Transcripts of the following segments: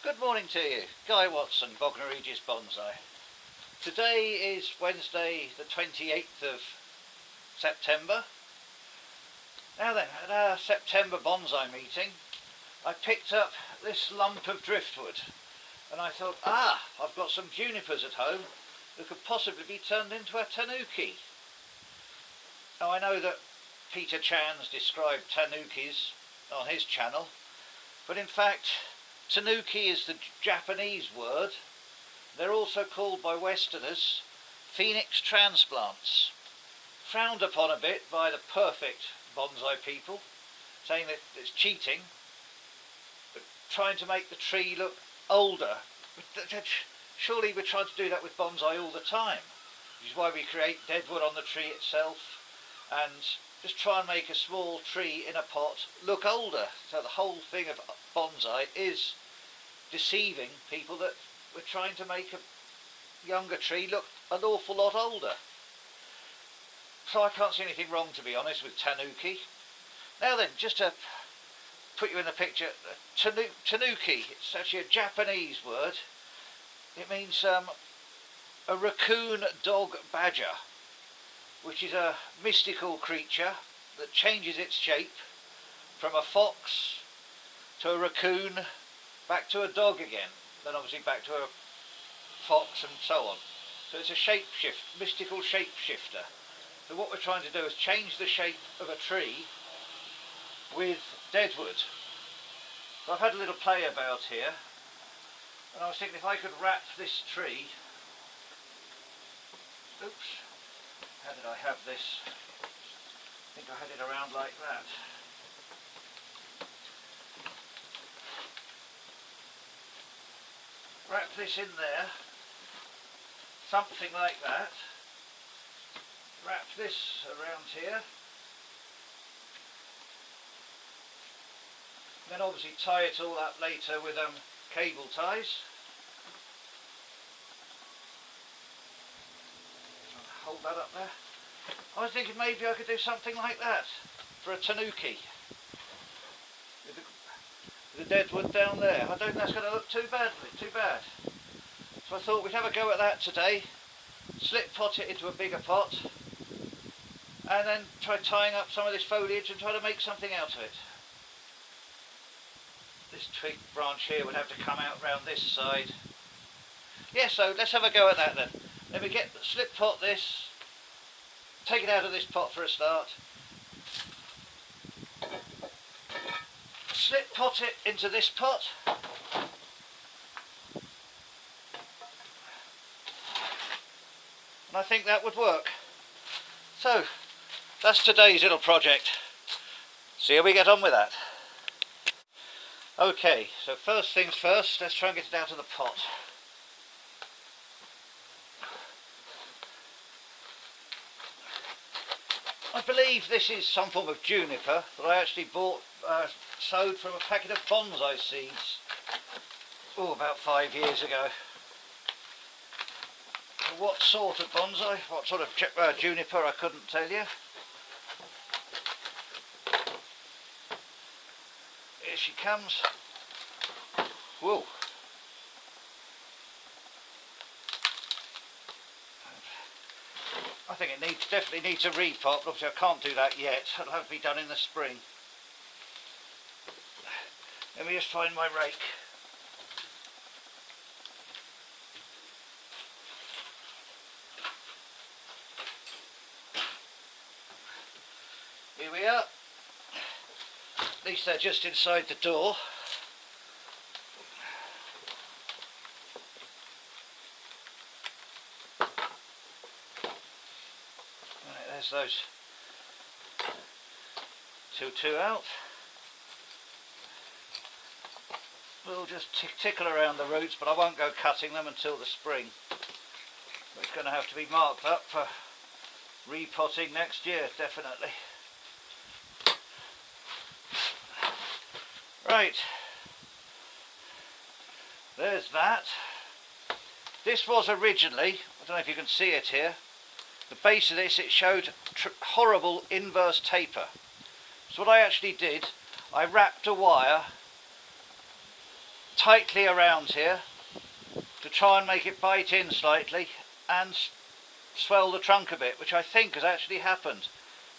Good morning to you, Guy Watson, Bognor Regis Bonsai. Today is Wednesday the 28th of September. Now then, at our September bonsai meeting I picked up this lump of driftwood and I thought, I've got some junipers at home that could possibly be turned into a tanuki. Now I know that Peter Chan's described tanukis on his channel, but in fact Tanuki is the Japanese word. They're also called by Westerners phoenix transplants, frowned upon a bit by the perfect bonsai people, saying that it's cheating, but trying to make the tree look older. Surely we're trying to do that with bonsai all the time, which is why we create deadwood on the tree itself and just try and make a small tree in a pot look older. So the whole thing of bonsai is deceiving people that we're trying to make a younger tree look an awful lot older. So I can't see anything wrong, to be honest, with tanuki. Now then, just to put you in the picture, tanuki, it's actually a Japanese word. It means a raccoon dog badger, which is a mystical creature that changes its shape from a fox to a raccoon, back to a dog again, then obviously back to a fox and so on. So it's a mystical shapeshifter. So what we're trying to do is change the shape of a tree with deadwood. So I've had a little play about here, and I was thinking if I could wrap this tree, how did I have this? I think I had it around like that. Wrap this in there, something like that. Wrap this around here. Then obviously tie it all up later with cable ties. Hold that up there. I was thinking maybe I could do something like that for a tanuki. With the deadwood down there. I don't think that's going to look too bad. So I thought we'd have a go at that today. Slip pot it into a bigger pot, and then try tying up some of this foliage and try to make something out of it. This twig branch here would have to come out round this side. Yeah, so let's have a go at that then. Let me slip pot this, take it out of this pot for a start. Slip pot it into this pot. And I think that would work. So, that's today's little project. See how we get on with that. Okay, so first things first, let's try and get it out of the pot. I believe this is some form of juniper that I actually sowed from a packet of bonsai seeds about 5 years ago. What sort of bonsai, what sort of juniper, I couldn't tell you. Here she comes. Whoa. I think it definitely needs a repot, but obviously I can't do that yet. It'll have to be done in the spring. Let me just find my rake. Here we are. At least they're just inside the door. Right, there's those two out. We'll just tickle around the roots, but I won't go cutting them until the spring. It's going to have to be marked up for repotting next year, definitely. Right, there's that. This was originally, I don't know if you can see it here, the base of this, it showed horrible inverse taper. So what I actually did, I wrapped a wire tightly around here to try and make it bite in slightly and swell the trunk a bit, which I think has actually happened,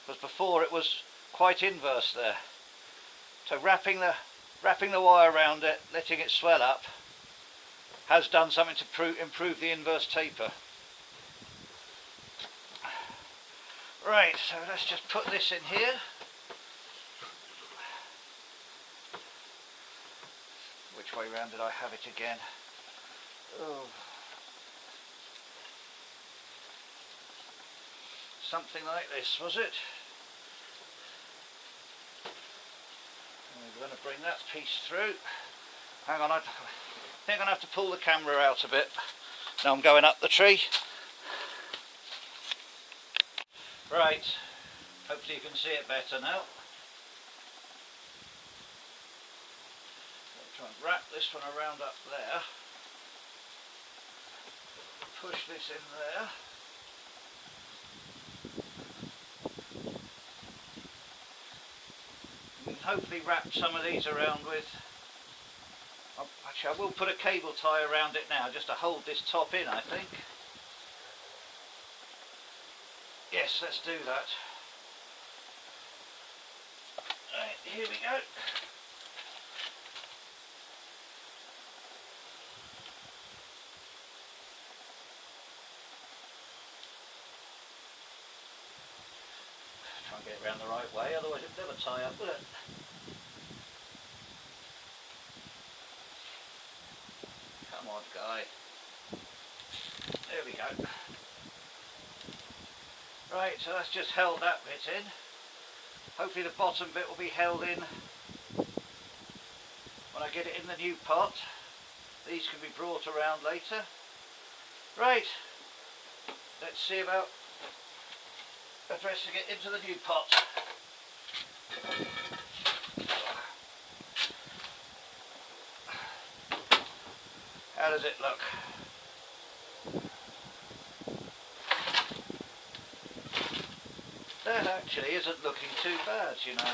because before it was quite inverse there. So wrapping the wire around it, letting it swell up, has done something to improve the inverse taper. Right, so let's just put this in here. Which way round did I have it again? Oh. Something like this, was it? And we're going to bring that piece through. Hang on, I think I'm going to have to pull the camera out a bit. Now I'm going up the tree. Right, hopefully you can see it better now. I'll try and wrap this one around up there. Push this in there. You can hopefully wrap some of these around with... Actually, I will put a cable tie around it now just to hold this top in, I think. Yes, let's do that. Right, here we go. Try and get it around the right way, otherwise it'll never tie up, will it? Come on, guy. There we go. Right, so that's just held that bit in. Hopefully the bottom bit will be held in when I get it in the new pot. These can be brought around later. Right, let's see about addressing it into the new pot. How does it look? That actually isn't looking too bad, you know.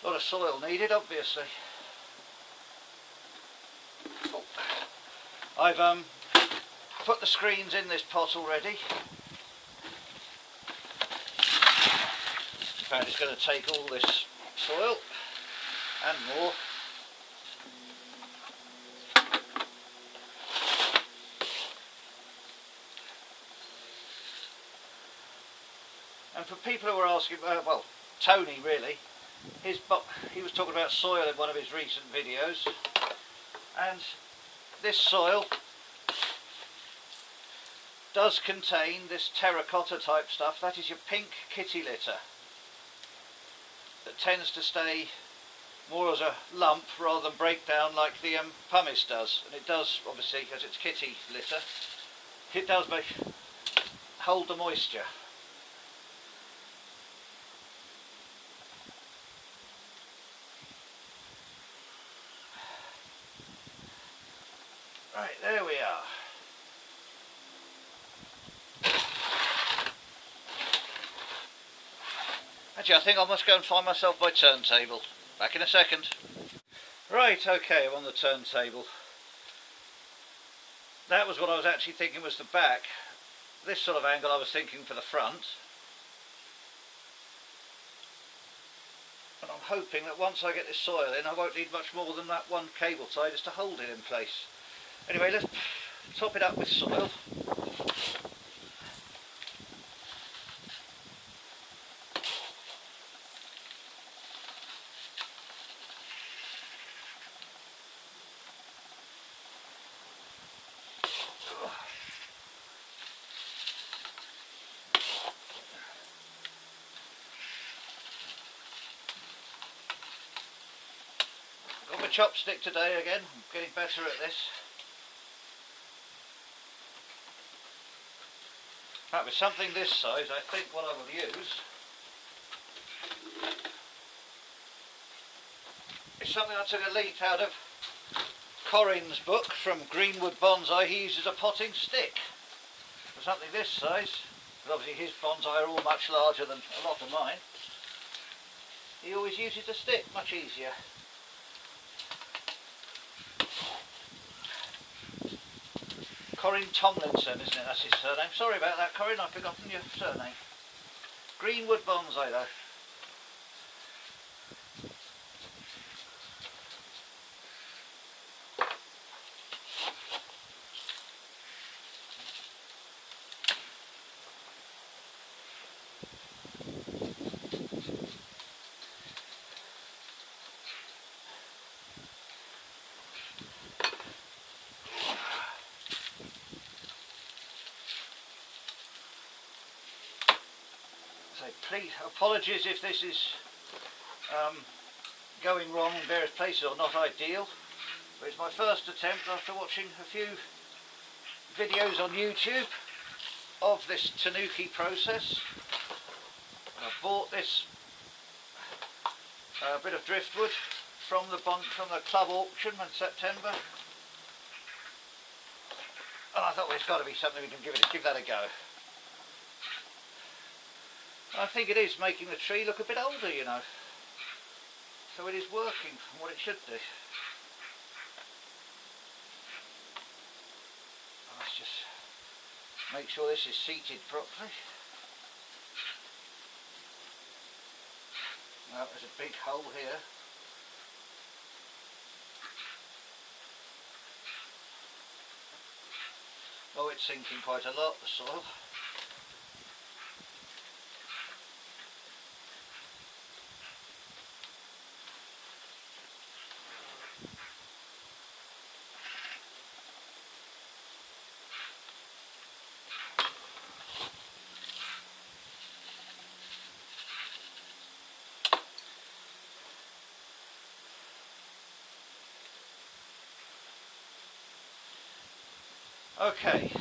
A lot of soil needed, obviously. Oh. I've put the screens in this pot already. In fact, it's going to take all this soil and more. And for people who are asking, well, Tony really, he was talking about soil in one of his recent videos, and this soil does contain this terracotta type stuff. That is your pink kitty litter that tends to stay more as a lump rather than break down like the pumice does, and it does, obviously, because it's kitty litter, it does hold the moisture. Right, there we are. Actually, I think I must go and find myself my turntable. Back in a second. Right, okay, I'm on the turntable. That was what I was actually thinking was the back. This sort of angle I was thinking for the front. And I'm hoping that once I get this soil in, I won't need much more than that one cable tie just to hold it in place. Anyway, let's top it up with soil. Got my chopstick today again, I'm getting better at this. Right, with something this size, I think what I will use is something I took a leaf out of Corin's book from Greenwood Bonsai. He uses a potting stick. For something this size, But obviously his bonsai are all much larger than a lot of mine. He always uses a stick, much easier. Corin Tomlinson, isn't it? That's his surname. Sorry about that, Corin, I've forgotten your surname. Greenwood bonsai though. So please, apologies if this is going wrong in various places or not ideal, but it's my first attempt after watching a few videos on YouTube of this Tanuki process. I bought this bit of driftwood from the club auction in September, and I thought, well, it's got to be something we can give that a go. I think it is making the tree look a bit older, you know. So it is working from what it should do. Let's just make sure this is seated properly. Well, there's a big hole here. Oh, it's sinking quite a lot, the soil. Okay,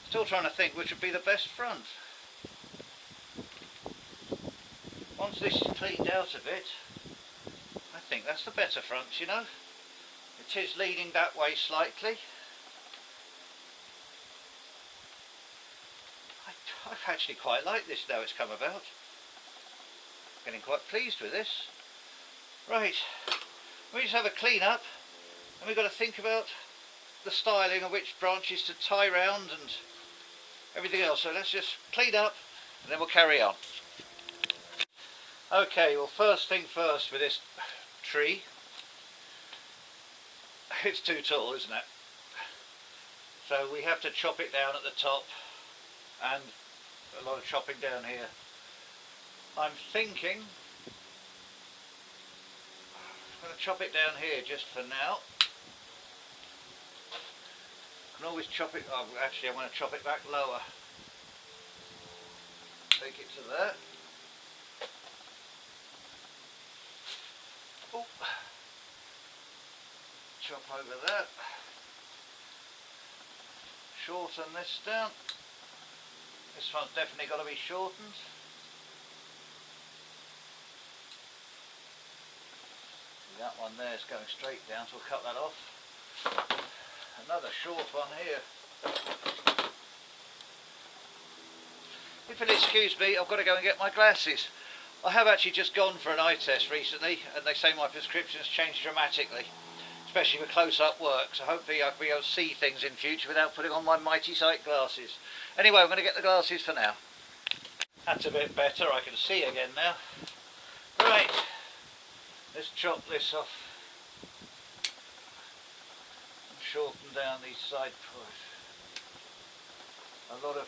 still trying to think which would be the best front. Once this is cleaned out a bit, I think that's the better front, you know. It is leaning that way slightly. I actually quite like this now it's come about. Getting quite pleased with this. Right, we just have a clean up. And we've got to think about the styling of which branches to tie round and everything else. So let's just clean up and then we'll carry on. Okay, well, first thing first with this tree. It's too tall, isn't it? So we have to chop it down at the top and a lot of chopping down here. I'm thinking I'm going to chop it down here just for now. I can always chop it, oh, actually I want to chop it back lower. Take it to there. Oh. Chop over that. Shorten this down. This one's definitely got to be shortened. That one there is going straight down, so we'll cut that off. Another short one here. If you'll excuse me, I've got to go and get my glasses. I have actually just gone for an eye test recently, and they say my prescription's changed dramatically, especially for close-up work, so hopefully I'll be able to see things in future without putting on my mighty sight glasses. Anyway, I'm going to get the glasses for now. That's a bit better, I can see again now. Right, let's chop this off. Shorten down these side posts. A lot of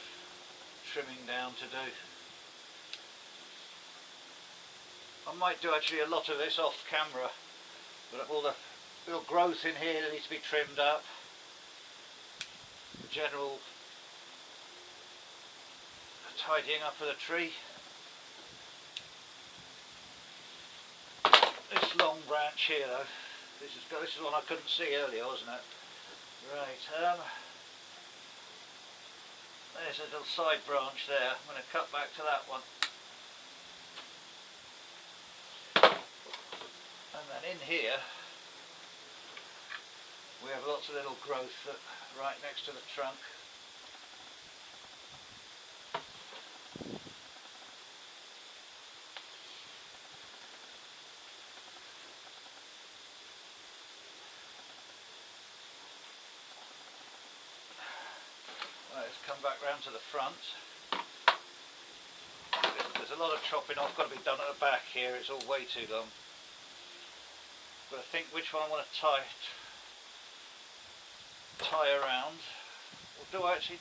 trimming down to do. I might do actually a lot of this off camera, but all the little growth in here that needs to be trimmed up. The general tidying up of the tree. This long branch here though, this is one I couldn't see earlier, wasn't it? Right, there's a little side branch there. I'm going to cut back to that one. And then in here we have lots of little growth right next to the trunk. let's come back round to the front. There's a lot of chopping off got to be done at the back here, it's all way too long. But I think which one I want to tie around. Or do I actually,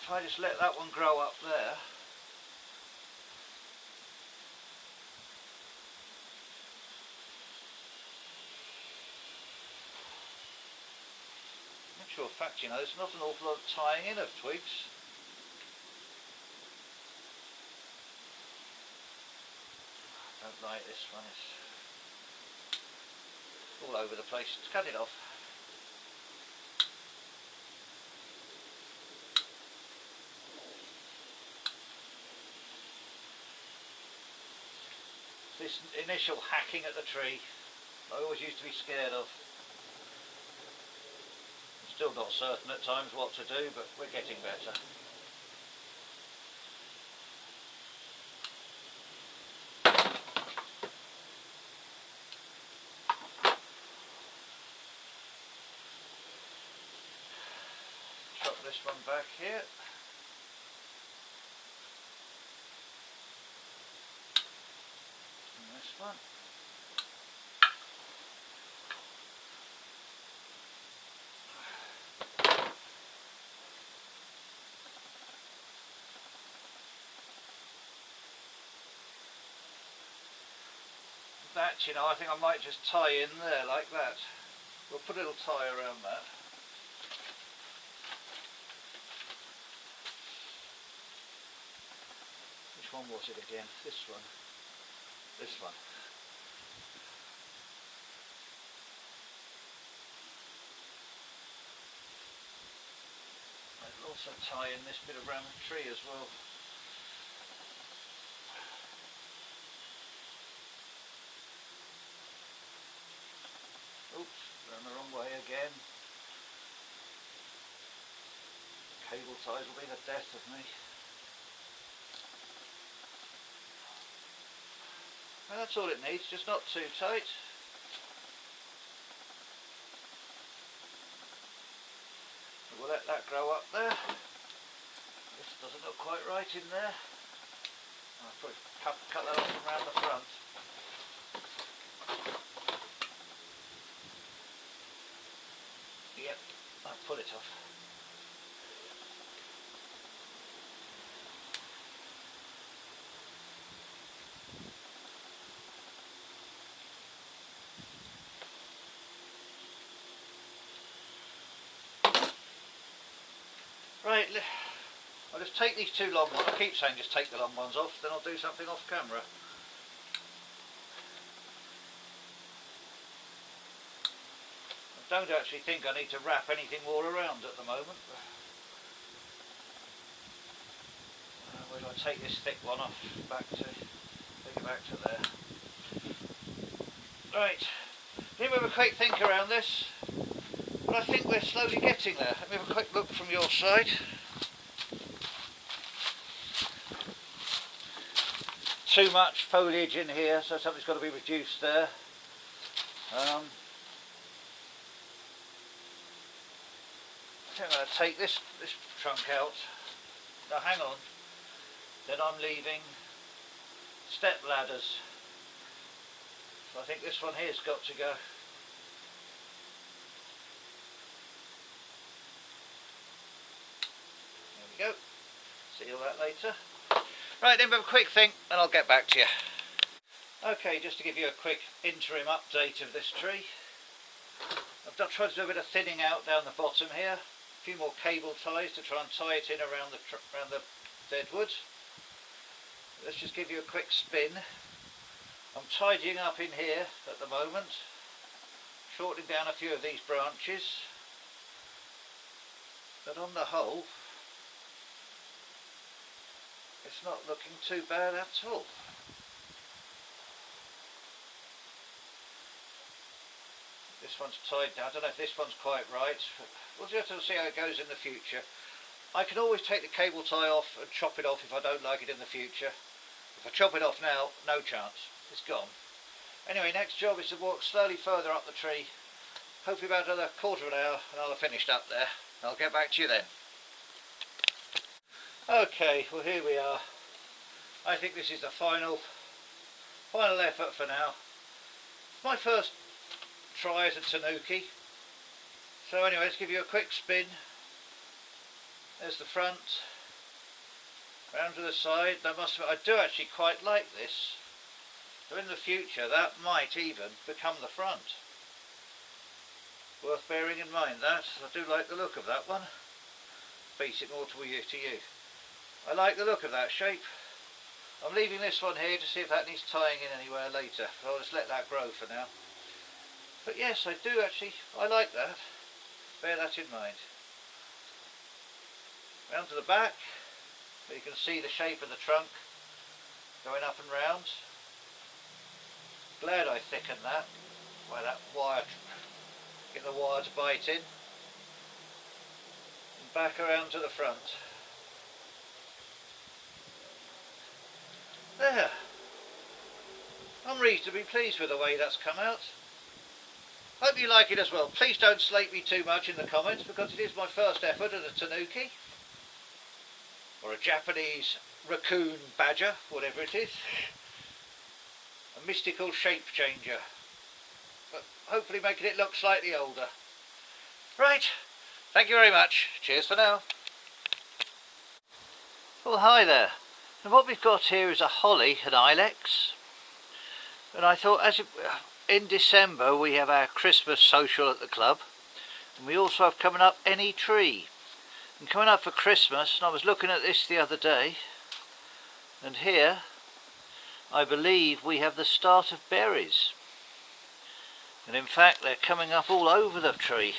if I just let that one grow up there, in actual fact, you know, there's not an awful lot of tying in of twigs. I don't like this one, it's all over the place. Let's cut it off. This initial hacking at the tree, I always used to be scared of. Still not certain at times what to do, but we're getting better. Chop this one back here. And this one. That, you know, I think I might just tie in there like that. We'll put a little tie around that. Which one was it again? This one. This one. I'll also tie in this bit around the tree as well. Oops, going the wrong way again. Cable ties will be the death of me. Well, that's all it needs, just not too tight. We'll let that grow up there. This doesn't look quite right in there. I'll probably cut that off from around the front. Yep, I'll pull it off. Right, I'll just take these two long ones. I keep saying just take the long ones off, then I'll do something off camera. I don't actually think I need to wrap anything all around at the moment. Where do I take this thick one off? Take it back to there. Right, let me have a quick think around this. But I think we're slowly getting there. Let me have a quick look from your side. Too much foliage in here, so something's got to be reduced there. I think I'm going to take this trunk out. Now hang on. Then I'm leaving step ladders. So I think this one here's got to go. There we go. Seal that later. Right, then we'll have a quick think and I'll get back to you. Okay, just to give you a quick interim update of this tree. I've tried to do a bit of thinning out down the bottom here. A few more cable ties to try and tie it in around the deadwood. Let's just give you a quick spin. I'm tidying up in here at the moment, shortening down a few of these branches, but on the whole it's not looking too bad at all. This one's tied down. I don't know if this one's quite right. We'll just have to see how it goes in the future. I can always take the cable tie off and chop it off if I don't like it in the future. If I chop it off now, no chance. It's gone. Anyway, next job is to walk slowly further up the tree. Hopefully about another quarter of an hour and I'll have finished up there. I'll get back to you then. Okay, well here we are. I think this is the final effort for now. My first try at a Tanuki. So anyway, let's give you a quick spin. There's the front, round to the side. I do actually quite like this. So in the future that might even become the front. Worth bearing in mind that. I do like the look of that one. Face it more to you. I like the look of that shape. I'm leaving this one here to see if that needs tying in anywhere later. I'll just let that grow for now. But yes, I do actually, I like that. Bear that in mind. Round to the back, so you can see the shape of the trunk going up and round. Glad I thickened that by that wire, get the wire to bite in. And back around to the front. There. I'm reasonably pleased with the way that's come out. Hope you like it as well. Please don't slate me too much in the comments because it is my first effort at a Tanuki. Or a Japanese raccoon badger, whatever it is. A mystical shape changer. But hopefully making it look slightly older. Right, thank you very much. Cheers for now. Well, hi there. And what we've got here is a holly, an ilex. And I thought, in December we have our Christmas social at the club. And we also have coming up any tree. And coming up for Christmas, and I was looking at this the other day. And here, I believe we have the start of berries. And in fact they're coming up all over the tree.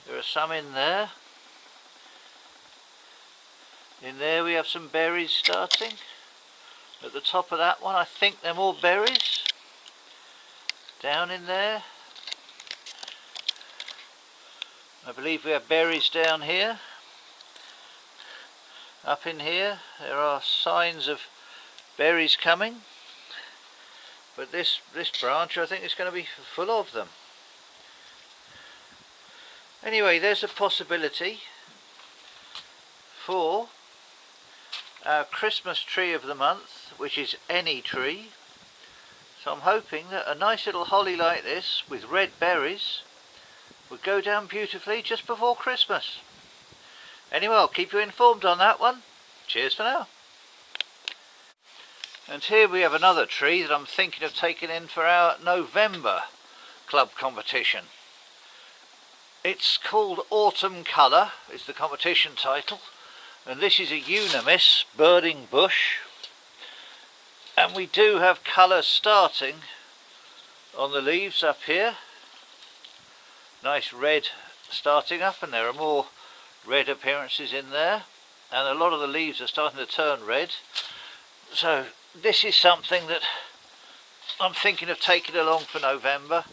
There are some in there. In there we have some berries starting. At the top of that one I think they're more berries. Down in there. I believe we have berries down here. Up in here there are signs of berries coming, but this branch I think is going to be full of them. Anyway, there's a possibility for our Christmas tree of the month, which is any tree. So I'm hoping that a nice little holly like this with red berries would go down beautifully just before Christmas. Anyway, I'll keep you informed on that one. Cheers for now. And here we have another tree that I'm thinking of taking in for our November club competition. It's called Autumn Colour, is the competition title. And this is a Euonymus burning bush. And we do have colour starting on the leaves up here. Nice red starting up, and there are more red appearances in there. And a lot of the leaves are starting to turn red. So this is something that I'm thinking of taking along for November.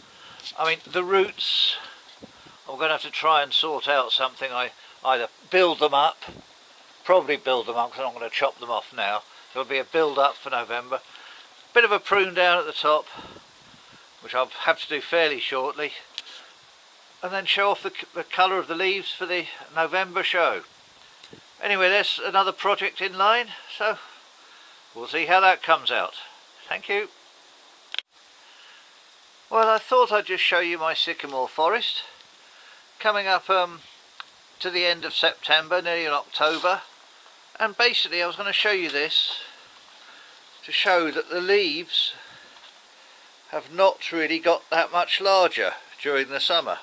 I mean, the roots, I'm going to have to try and sort out something. I either build them up, probably build them up because I'm going to chop them off now. There'll be a build up for November. Bit of a prune down at the top, which I'll have to do fairly shortly. And then show off the colour of the leaves for the November show. Anyway, there's another project in line, so we'll see how that comes out. Thank you. Well, I thought I'd just show you my sycamore forest. Coming up to the end of September, nearly in October. And basically I was going to show you this to show that the leaves have not really got that much larger during the summer.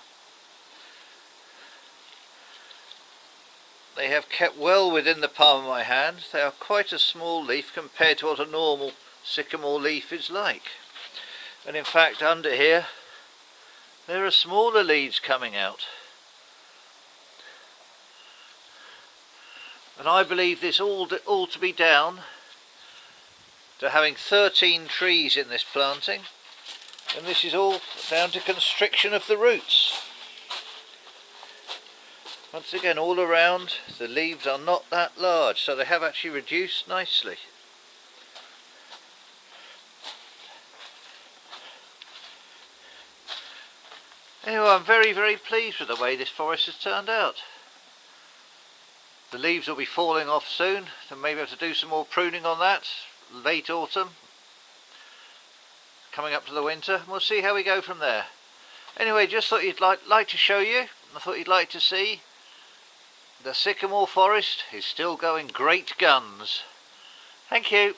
They have kept well within the palm of my hand. They are quite a small leaf compared to what a normal sycamore leaf is like. And in fact under here there are smaller leaves coming out. And I believe this all to be down to having 13 trees in this planting, and this is all down to constriction of the roots. Once again, all around the leaves are not that large, so they have actually reduced nicely. Anyway, I'm very, very pleased with the way this forest has turned out. The leaves will be falling off soon, so maybe have to do some more pruning on that late autumn, coming up to the winter. We'll see how we go from there. Anyway, just thought you'd like to show you. I thought you'd like to see the sycamore forest is still going great guns. Thank you.